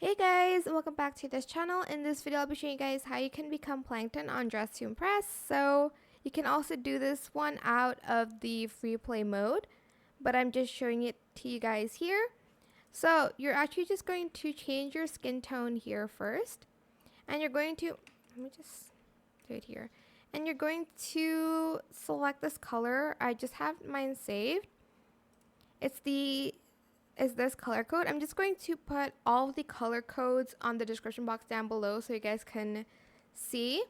Hey guys, welcome back to this channel. In this video, I'll be showing you guys how you can become Plankton on Dress to Impress. So you can also do this one out of the free play mode, but I'm just showing it to you guys here. So you're actually just going to change your skin tone here first, and you're going to, let me just do it here. And you're going to select this color. I just have mine saved. It's this color code. I'm just going to put all of the color codes on the description box down below so you guys can see.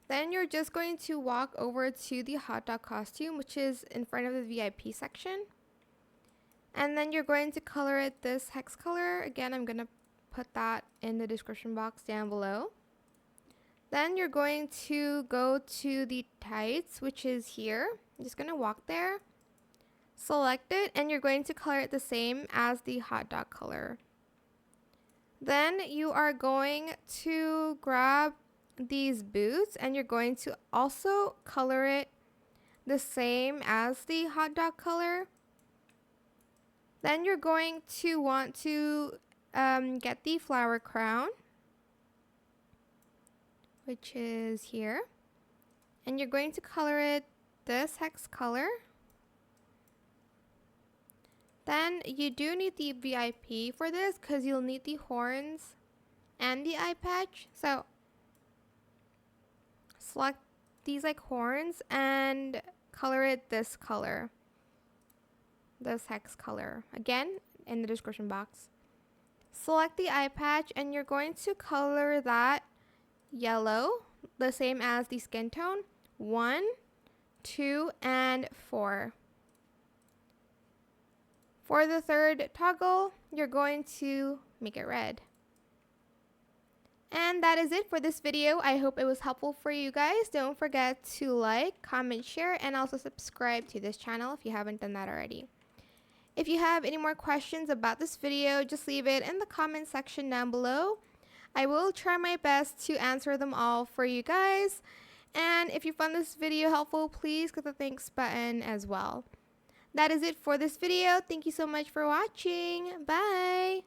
Then you're just going to walk over to the hot dog costume, which is in front of the VIP section. And then you're going to color it this hex color. Again, I'm going to put that in the description box down below. Then you're going to go to the tights, which is here. I'm just going to walk there. Select it, and you're going to color it the same as the hot dog color. Then you are going to grab these boots, and you're going to also color it the same as the hot dog color. Then you're going to want to get the flower crown, which is here, and you're going to color it this hex color. Then you do need the VIP for this because you'll need the horns and the eye patch. So select these like horns and color it this color. This hex color. Again, in the description box. Select the eye patch and you're going to color that yellow, the same as the skin tone. 1, 2, and 4. For the third toggle, you're going to make it red. And that is it for this video. I hope it was helpful for you guys. Don't forget to like, comment, share, and also subscribe to this channel if you haven't done that already. If you have any more questions about this video, just leave it in the comment section down below. I will try my best to answer them all for you guys. And if you found this video helpful, please click the thanks button as well. That is it for this video. Thank you so much for watching. Bye!